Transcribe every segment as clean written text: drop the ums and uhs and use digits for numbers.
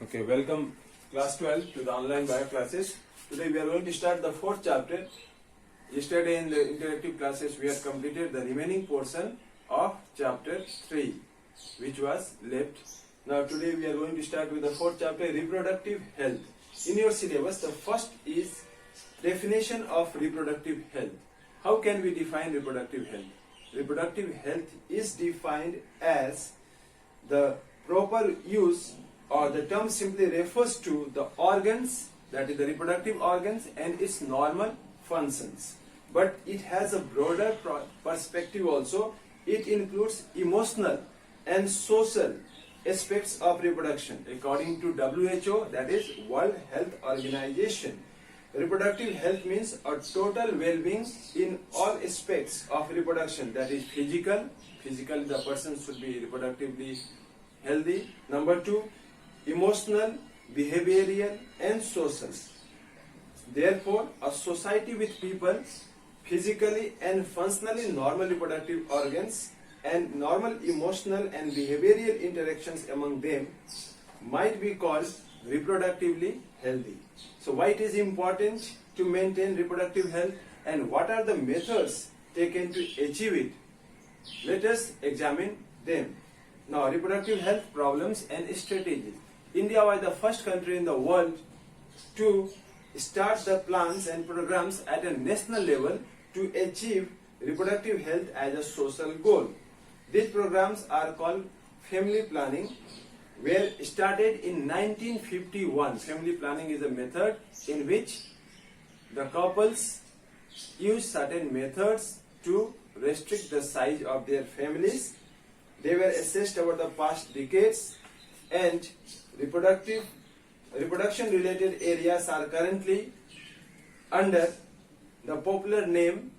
Okay, welcome class 12 to the online bio classes. Today we are going to start the fourth chapter. Yesterday in the interactive classes we had completed the remaining portion of chapter 3 which was left. Now today we are going to start with the fourth chapter, reproductive health. In your syllabus the first is definition of reproductive health. How can we define reproductive health? Reproductive health is defined as the proper use, or the term simply refers to the organs, that is the reproductive organs and its normal functions. But it has a broader perspective also. It includes emotional and social aspects of reproduction. According to WHO, that is World Health Organization, reproductive health means a total well-being in all aspects of reproduction, that is physically the person should be reproductively healthy. Number 2, emotional, behavioral and social. Therefore, a society with people physically and functionally normal reproductive organs and normal emotional and behavioral interactions among them might be called reproductively healthy. So why it is important to maintain reproductive health and what are the methods taken to achieve it? Let us examine them. Now, reproductive health problems and strategies. India was the first country in the world to start the plans and programs at a national level to achieve reproductive health as a social goal. These programs are called family planning, were started in 1951. Family planning is a method in which the couples use certain methods to restrict the size of their families. They were assessed over the past decades, and reproduction related areas are currently under the popular name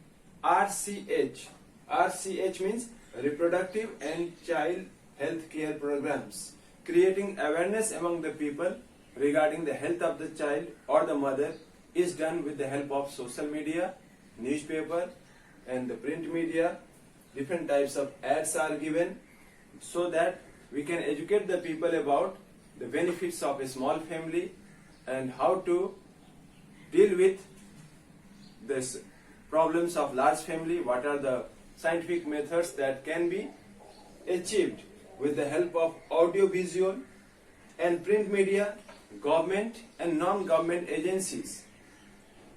RCH. RCH means reproductive and child health care programs. Creating awareness among the people regarding the health of the child or the mother is done with the help of social media, newspaper and the print media. Different types of ads are given so that we can educate the people about the benefits of a small family and how to deal with the problems of large family. What are the scientific methods that can be achieved with the help of audio-visual and print media. Government and non-government agencies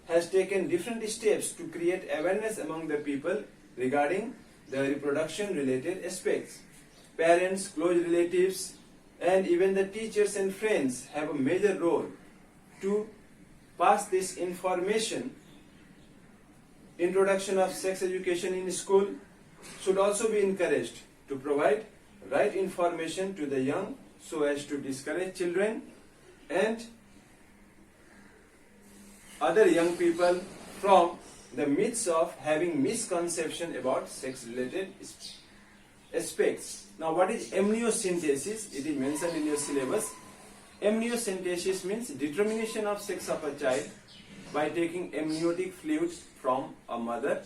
has taken different steps to create awareness among the people regarding the reproduction related aspects. Parents, close relatives and even the teachers and friends have a major role to pass this information. Introduction of sex education in school should also be encouraged to provide right information to the young so as to discourage children and other young people from the myths of having misconception about sex related aspects. Now, what is amniocentesis? It is mentioned in your syllabus. Amniocentesis means determination of sex of a child by taking amniotic fluids from a mother,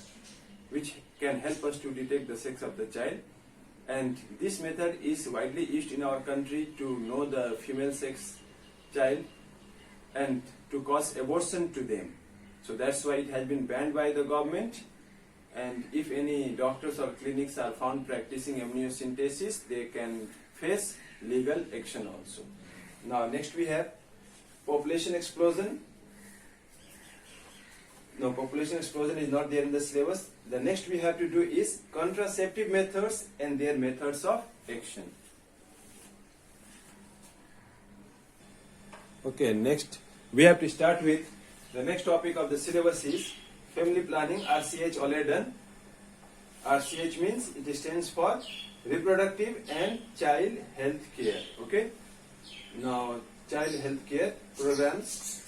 which can help us to detect the sex of the child. And this method is widely used in our country to know the female sex child and to cause abortion to them. So that's why it has been banned by the government. And if any doctors or clinics are found practicing amniocentesis, they can face legal action also. Now next we have population explosion. No, population explosion is not there in the syllabus. The next we have to do is contraceptive methods and their methods of action. Okay, next we have to start with the next topic of the syllabus is family planning. RCH already done. RCH means it stands for reproductive and child health care. Okay. Now child health care programs.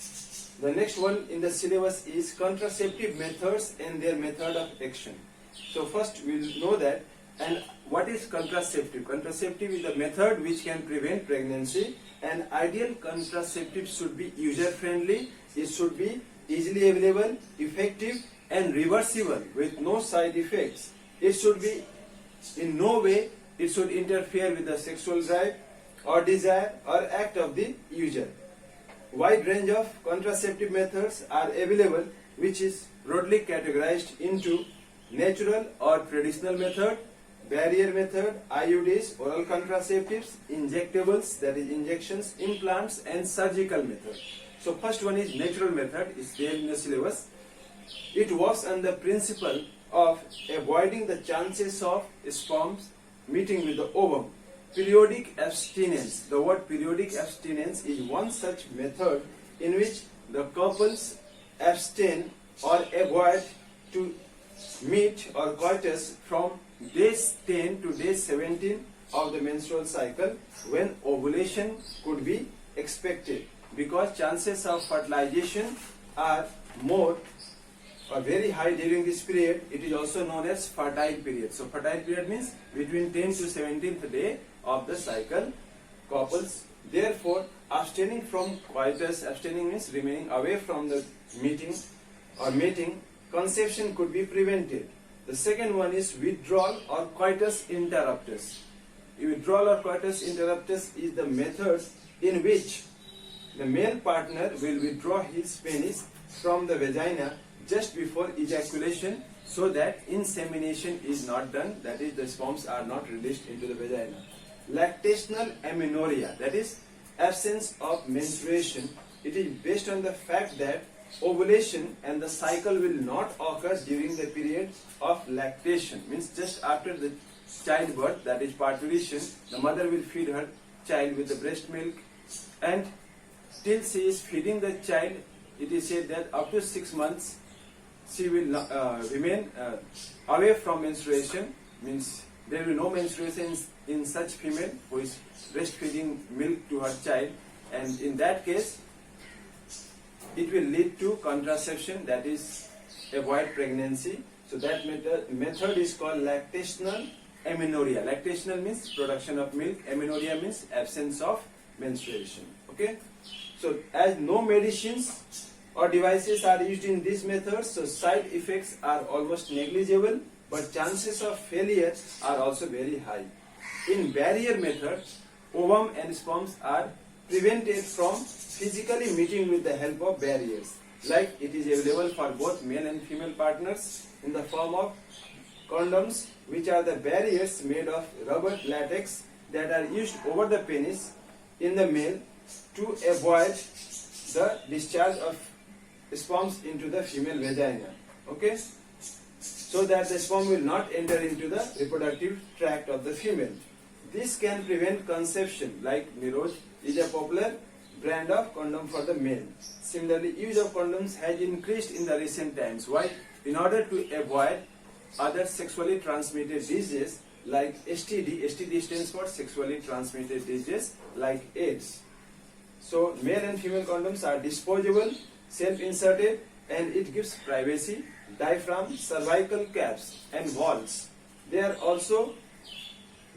The next one in the syllabus is contraceptive methods and their method of action. So first we will know that. And what is contraceptive? Contraceptive is a method which can prevent pregnancy, and ideal contraceptive should be user friendly. It should be easily available, effective and reversible with no side effects. It should be in no way it should interfere with the sexual drive or desire or act of the user. Wide range of contraceptive methods are available, which is broadly categorized into natural or traditional method, barrier method, IUDs, oral contraceptives, injectables, that is injections, implants, and surgical method. So first one is natural method, is there in the syllabus. It works on the principle of avoiding the chances of sperms meeting with the ovum. Periodic abstinence. The word periodic abstinence is one such method in which the couples abstain or avoid to meet or coitus from days 10 to day 17 of the menstrual cycle, when ovulation could be expected, because chances of fertilization are more or very high during this period. It is also known as fertile period. So fertile period means between 10th to 17th day of the cycle. Couples therefore abstaining from coitus, abstaining means remaining away from the meeting or mating, conception could be prevented. The second one is withdrawal or coitus interruptus. Withdrawal or coitus interruptus is the method in which the male partner will withdraw his penis from the vagina just before ejaculation, so that insemination is not done, that is the sperms are not released into the vagina. Lactational amenorrhea, that is absence of menstruation. It is based on the fact that ovulation and the cycle will not occur during the period of lactation, means just after the childbirth, that is parturition, the mother will feed her child with the breast milk, and till she is feeding the child, it is said that up to 6 months she will remain away from menstruation, means there will be no menstruation in such female who is breastfeeding milk to her child, and in that case it will lead to contraception, that is avoid pregnancy. So that method is called lactational amenorrhea. Lactational means production of milk, amenorrhea means absence of menstruation. Okay, so as no medicines or devices are used in this method, so side effects are almost negligible, but chances of failure are also very high. In barrier method, ovum and sperms are prevented from physically meeting with the help of barriers, like it is available for both male and female partners in the form of condoms, which are the barriers made of rubber latex that are used over the penis in the male to avoid the discharge of sperms into the female vagina. Okay, so that the sperm will not enter into the reproductive tract of the female. This can prevent conception, like Niroj is a popular brand of condom for the male. Similarly, use of condoms has increased in the recent times. Why? In order to avoid other sexually transmitted diseases like STD. STD stands for sexually transmitted diseases like AIDS. So male and female condoms are disposable, self-inserted, and it gives privacy. Diaphragm, cervical caps, and walls. They are also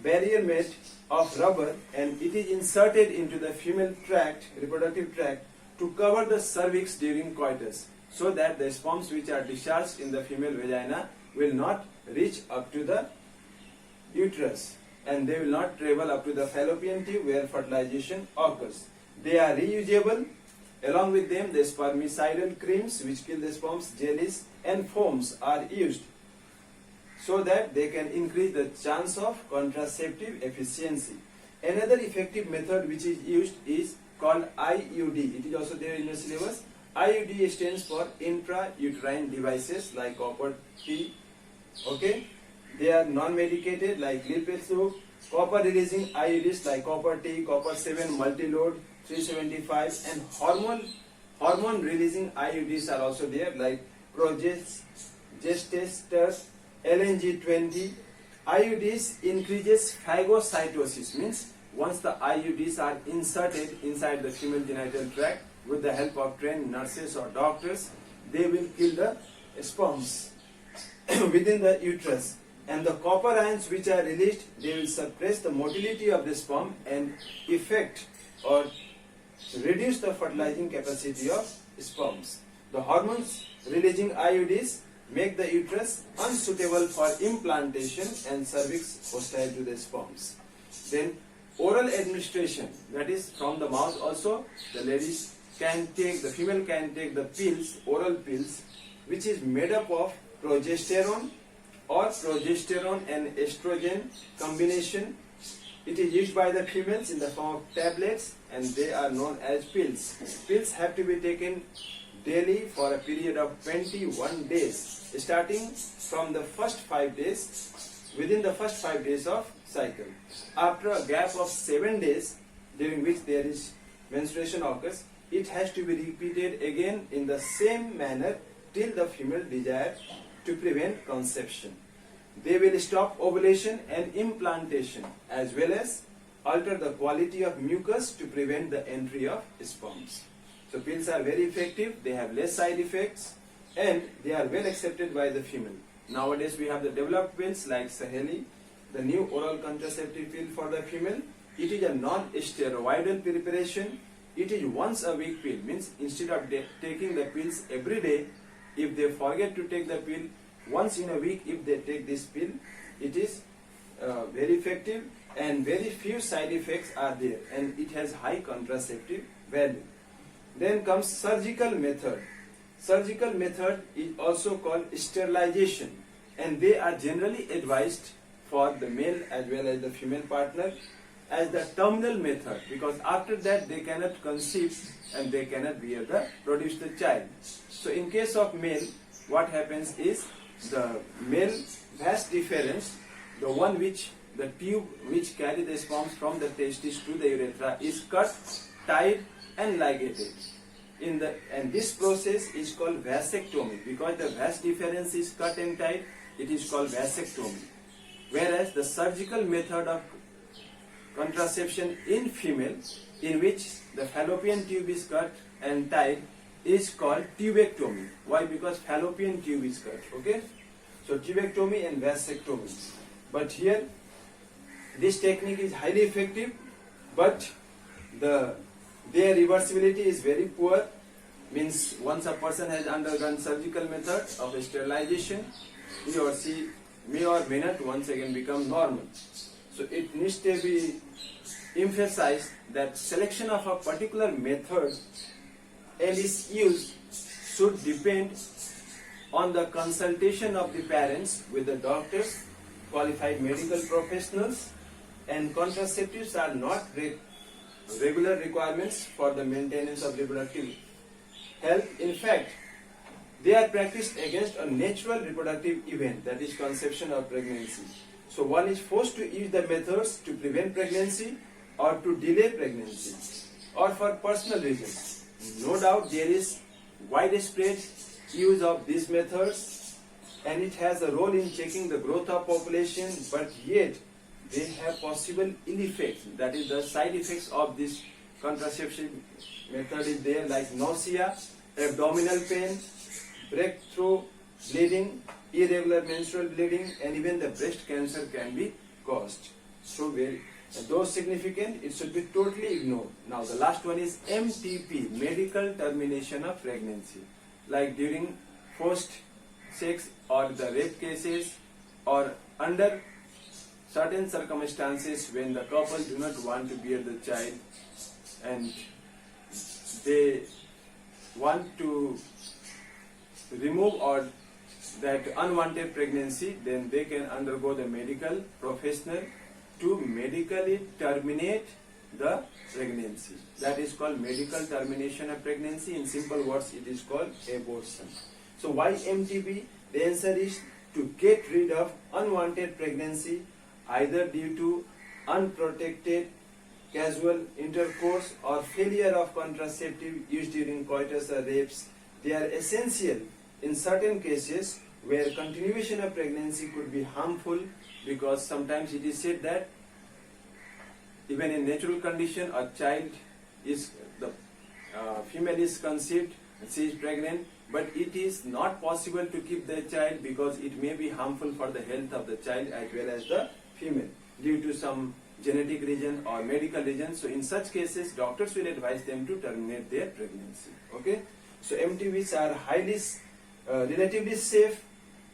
barrier made of rubber, and it is inserted into the female tract, reproductive tract, to cover the cervix during coitus, so that the sperms which are discharged in the female vagina will not reach up to the uterus, and they will not travel up to the fallopian tube where fertilization occurs. They are reusable. Along with them, the spermicidal creams which kill the sperms, jellies, and foams are used, so that they can increase the chance of contraceptive efficiency. Another effective method which is used is called IUD. It is also there in the syllabus. IUD stands for intrauterine devices like copper T. Okay, they are non-medicated like Lipetsu. Copper releasing IUDs like copper T, copper 7, multilode 375, and hormone releasing IUDs are also there like Progestatus, LNG20. IUDs increases phagocytosis, means once the IUDs are inserted inside the female genital tract with the help of trained nurses or doctors, they will kill the sperms within the uterus. And the copper ions which are released, they will suppress the motility of the sperm and affect or reduce the fertilizing capacity of sperms. The hormones releasing IUDs make the uterus unsuitable for implantation and cervix hostile to the sperms. Then oral administration, that is from the mouth also, the ladies can take, the female can take the pills, oral pills, which is made up of progesterone or progesterone and estrogen combination. It is used by the females in the form of tablets and they are known as pills. Pills have to be taken daily for a period of 21 days, starting from the first 5 days, within the first 5 days of cycle. After a gap of 7 days, during which there is menstruation occurs, it has to be repeated again in the same manner till the female desire to prevent conception. They will stop ovulation and implantation as well as alter the quality of mucus to prevent the entry of sperms. So pills are very effective, they have less side effects and they are well accepted by the female. Nowadays we have the developed pills like Saheli, the new oral contraceptive pill for the female. It is a non-steroidal preparation. It is once a week pill, means instead of taking the pills every day, if they forget to take the pill once in a week, if they take this pill, it is very effective and very few side effects are there and it has high contraceptive value. Then comes surgical method. Surgical method is also called sterilization and they are generally advised for the male as well as the female partner as the terminal method, because after that they cannot conceive and they cannot produce the child. So in case of male, what happens is the male vas deferens, the one which the tube which carry the sperms from the testis to the urethra is cut, tied and ligated. And this process is called vasectomy, because the vas deferens is cut and tied, it is called vasectomy. Whereas the surgical method of contraception in female, in which the fallopian tube is cut and tied, is called tubectomy. Why? Because fallopian tube is cut. Okay, so tubectomy and vasectomy. But here this technique is highly effective, but their reversibility is very poor. Means once a person has undergone surgical method of sterilization, he or she may or may not once again become normal. So it needs to be emphasized that selection of a particular method and its use should depend on the consultation of the parents with the doctors, qualified medical professionals, and contraceptives are not regular requirements for the maintenance of reproductive health. In fact, they are practiced against a natural reproductive event, that is conception or pregnancy. So one is forced to use the methods to prevent pregnancy or to delay pregnancy or for personal reasons. No doubt there is widespread use of these methods and it has a role in checking the growth of population, but yet they have possible ill effects, that is the side effects of this contraception method is there, like nausea, abdominal pain, breakthrough bleeding, irregular menstrual bleeding, and even the breast cancer can be caused. So those significant, it should be totally ignored. Now the last one is MTP, medical termination of pregnancy, like during forced sex or the rape cases or under certain circumstances when the couple do not want to bear the child and they want to remove or that unwanted pregnancy, then they can undergo the medical professional to medically terminate the pregnancy. That is called medical termination of pregnancy. In simple words, it is called abortion. So why MTP? The answer is to get rid of unwanted pregnancy either due to unprotected casual intercourse or failure of contraceptive used during coitus or rapes. They are essential in certain cases where continuation of pregnancy could be harmful, because sometimes it is said that even in natural condition a child is, the female is conceived, she is pregnant, but it is not possible to keep the child because it may be harmful for the health of the child as well as the female due to some genetic reason or medical reason. So in such cases doctors will advise them to terminate their pregnancy. Okay, so MTVs are highly relatively safe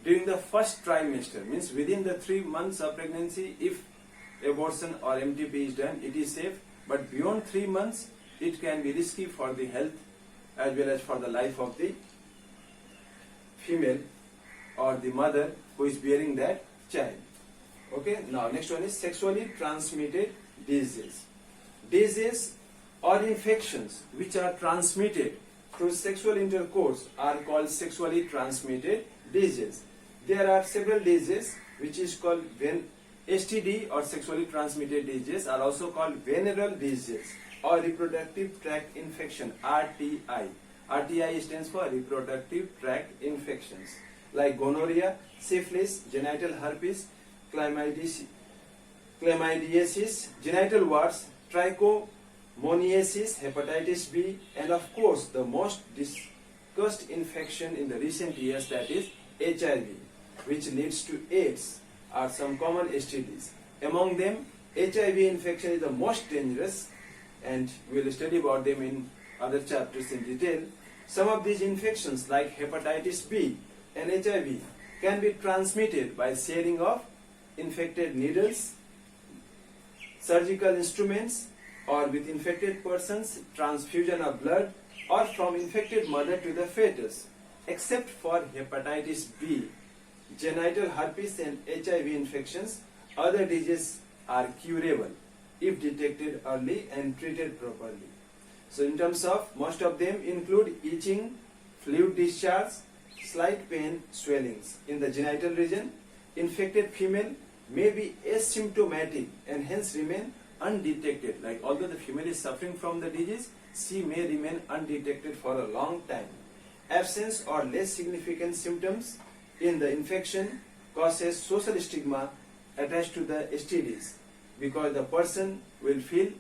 during the first trimester, means within the 3 months of pregnancy. If abortion or MTP is done, it is safe. But beyond 3 months, it can be risky for the health as well as for the life of the female or the mother who is bearing that child. Okay, now next one is sexually transmitted diseases. Diseases or infections which are transmitted through sexual intercourse are called sexually transmitted diseases. There are several diseases which is called STD or sexually transmitted diseases are also called venereal diseases or reproductive tract infection, RTI. RTI stands for reproductive tract infections like gonorrhea, syphilis, genital herpes, chlamydiasis, genital warts, trichomoniasis, hepatitis B, and of course the most discussed infection in the recent years, that is HIV, which leads to AIDS, are some common STDs. Among them, HIV infection is the most dangerous, and we will study about them in other chapters in detail. Some of these infections like hepatitis B and HIV can be transmitted by sharing of infected needles, surgical instruments, or with infected persons, transfusion of blood, or from infected mother to the fetus. Except for hepatitis B, genital herpes and HIV infections, other diseases are curable if detected early and treated properly. So in terms of, most of them include itching, fluid discharge, slight pain, swellings in the genital region. Infected female may be asymptomatic and hence remain undetected. Like although the female is suffering from the disease, she may remain undetected for a long time. Absence or less significant symptoms in the infection causes social stigma attached to the STDs because the person will feel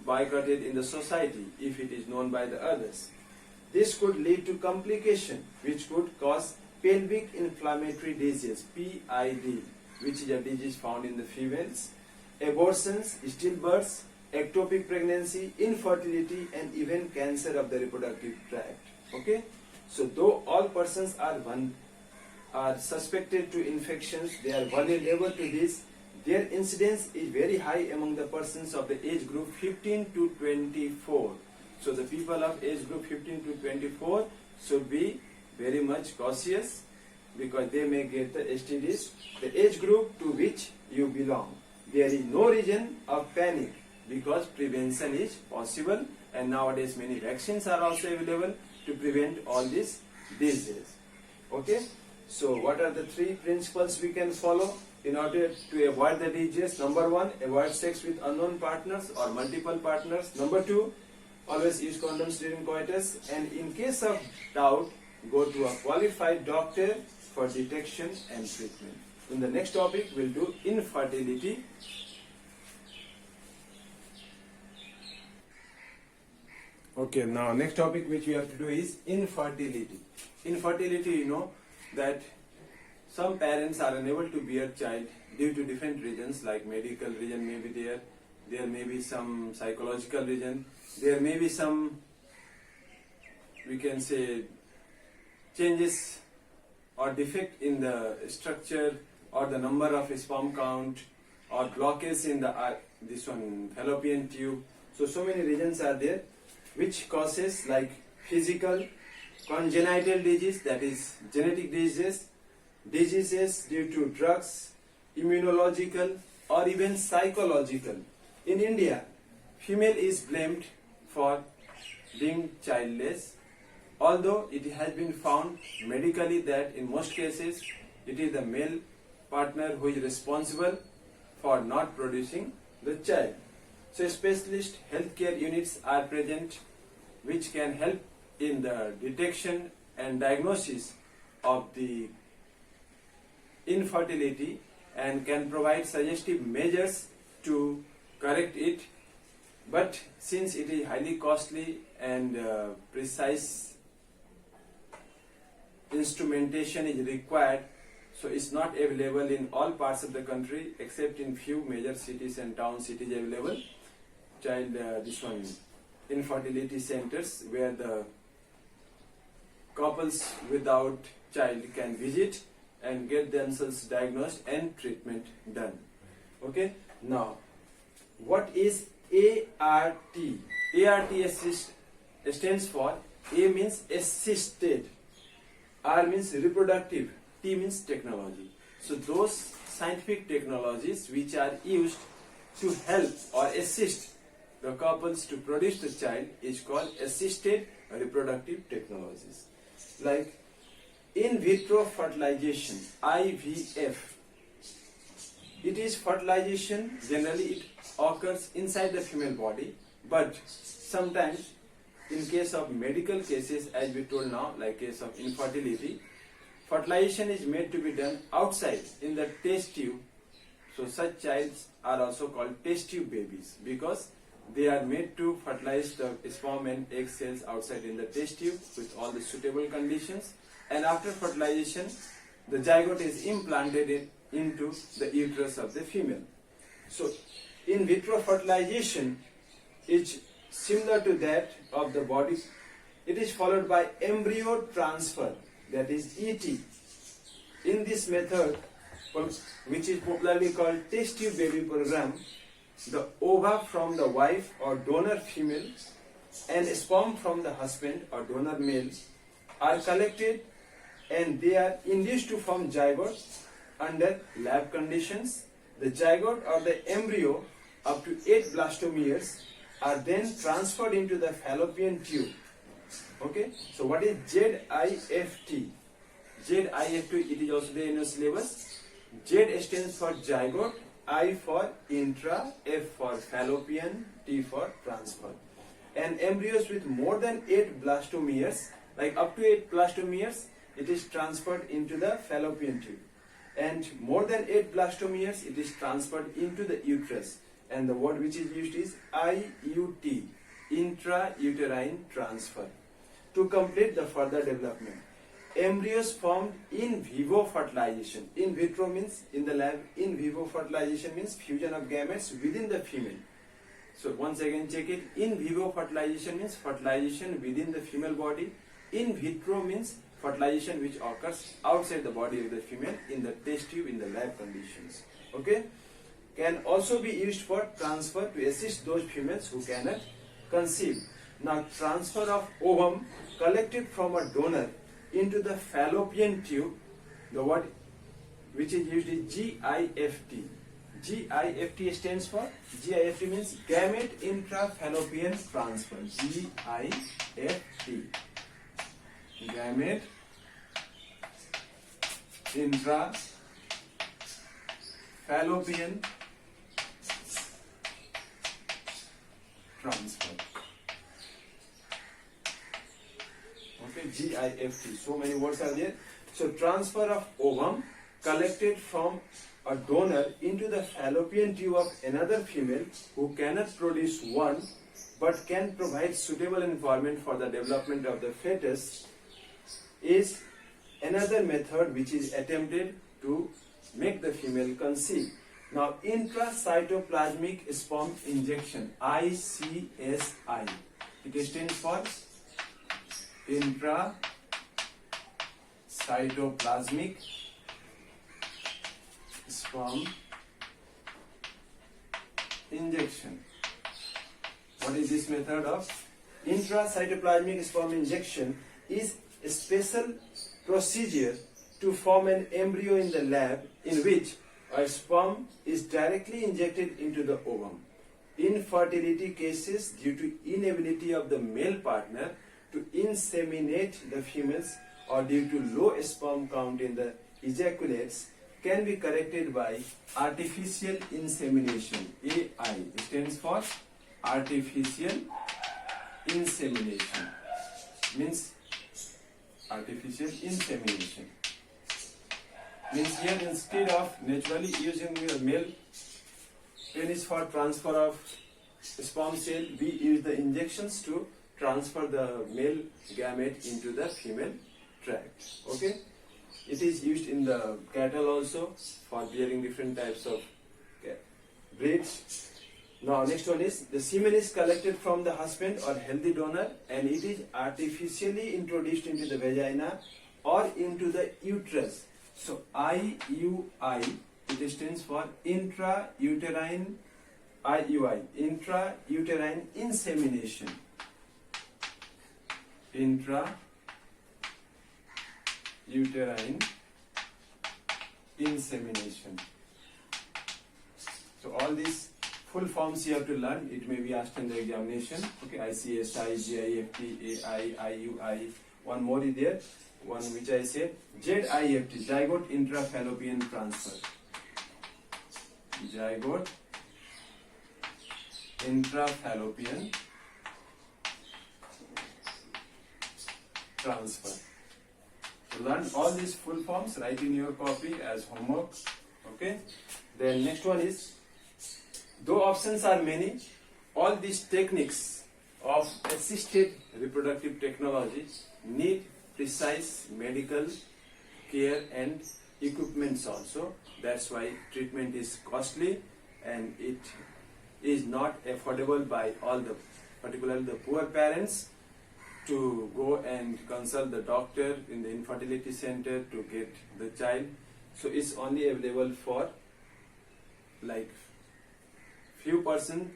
boycotted in the society if it is known by the others. This could lead to complication which could cause pelvic inflammatory disease, PID, which is a disease found in the females, abortions, stillbirths, ectopic pregnancy, infertility, and even cancer of the reproductive tract. Okay, so though all persons are suspected to infections, they are vulnerable to this. Their incidence is very high among the persons of the age group 15 to 24. So the people of age group 15 to 24 should be very much cautious because they may get the STDs. The age group to which you belong, there is no reason of panic because prevention is possible, and nowadays many vaccines are also available to prevent all these diseases. Okay, so what are the 3 principles we can follow in order to avoid the disease? Number 1, avoid sex with unknown partners or multiple partners. Number 2, always use condoms during coitus, and in case of doubt, go to a qualified doctor for detection and treatment. In the next topic, we'll do infertility. Okay, now next topic which we have to do is infertility. Infertility, you know that some parents are unable to bear child due to different reasons, like medical reason may be there may be some psychological reason, there may be some, we can say, changes or defect in the structure or the number of sperm count or blockage in the fallopian tube. So many reasons are there which causes like physical, congenital disease, that is genetic diseases, diseases due to drugs, immunological or even psychological. In India, female is blamed for being childless, although it has been found medically that in most cases it is the male partner who is responsible for not producing the child. So specialist healthcare units are present which can help in the detection and diagnosis of the infertility and can provide suggestive measures to correct it. But since it is highly costly and precise instrumentation is required, so it's not available in all parts of the country except in few major cities and towns. It is available infertility centers where the couples without child can visit and get themselves diagnosed and treatment done. Okay, now what is ART? ART stands for, A means assisted, R means reproductive, T means technology. So those scientific technologies which are used to help or assist the couples to produce the child is called assisted reproductive technologies. Like in vitro fertilization, IVF. It is fertilization, generally it occurs inside the female body, but sometimes in case of medical cases, as we told now, like case of infertility, fertilization is made to be done outside in the test tube. So such childs are also called test tube babies because they are made to fertilize the sperm and egg cells outside in the test tube with all the suitable conditions, and after fertilization the zygote is implanted into the uterus of the female. So in vitro fertilization is similar to that of the body. It is followed by embryo transfer, that is ET. In this method, which is popularly called test tube baby program, the ova from the wife or donor female and sperm from the husband or donor male are collected and they are induced to form zygote under lab conditions. The zygote or the embryo up to 8 blastomeres are then transferred into the fallopian tube. Okay, so what is ZIFT? ZIFT, it is also there in your syllabus. Z stands for zygote, I for intra, F for fallopian, T for transfer. And embryos with more than 8 blastomeres, like up to 8 blastomeres, it is transferred into the fallopian tube. And more than 8 blastomeres, it is transferred into the uterus. And the word which is used is IUT, intrauterine transfer. To complete the further development, embryos formed in vivo fertilization. In vitro means in the lab, in vivo fertilization means fusion of gametes within the female. So once again check it. In vivo fertilization means fertilization within the female body. In vitro means fertilization which occurs outside the body of the female in the test tube in the lab conditions. Okay? Can also be used for transfer to assist those females who cannot conceive. Now transfer of ovum collected from a donor into the fallopian tube, the word which is used is GIFT. GIFT stands for, GIFT means gamete intrafallopian transfer. GIFT. Gamete intrafallopian transfer. Okay, GIFT. So many words are there. So transfer of ovum collected from a donor into the fallopian tube of another female who cannot produce one but can provide suitable environment for the development of the fetus is another method which is attempted to make the female conceive. Now intracytoplasmic sperm injection, ICSI. It stands for intracytoplasmic sperm injection. What is this method of? Intracytoplasmic sperm injection is a special procedure to form an embryo in the lab in which a sperm is directly injected into the ovum. Infertility cases due to inability of the male partner to inseminate the females or due to low sperm count in the ejaculates can be corrected by artificial insemination. AI stands for artificial insemination. Means artificial insemination. Means here instead of naturally using the male penis for transfer of sperm cell, we use the injections to transfer the male gamete into the female tract. Okay? It is used in the cattle also for bearing different types of breeds. Now next one is the semen is collected from the husband or healthy donor and it is artificially introduced into the vagina or into the uterus. So IUI, it stands for intrauterine IUI, intrauterine insemination. Intrauterine insemination. So all these full forms you have to learn. It may be asked in the examination. Okay, ICSI, GIFT, AI, IUI. One more is there. One which I said, ZIFT, zygote intrafallopian transfer. Zygote intrafallopian transfer. So learn all these full forms, write in your copy as homework. Okay. Then next one is, though options are many, all these techniques of assisted reproductive technology need precise medical care and equipments also. That's why treatment is costly and it is not affordable by all the, particularly the poor parents, to go and consult the doctor in the infertility center to get the child. So it's only available for like few person,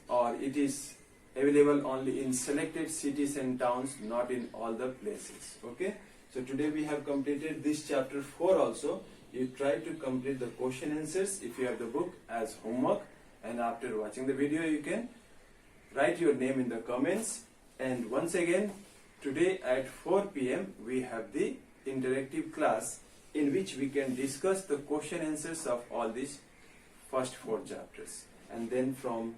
or it is available only in selected cities and towns, not in all the places. Okay, so today we have completed this chapter 4 also. You try to complete the question answers if you have the book as homework, and after watching the video you can write your name in the comments. And once again, today at 4 p.m. we have the interactive class in which we can discuss the question answers of all these first 4 chapters. And then from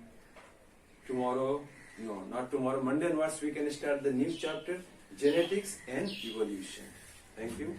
tomorrow, no, not tomorrow, Monday onwards, we can start the new chapter, genetics and evolution. Thank you.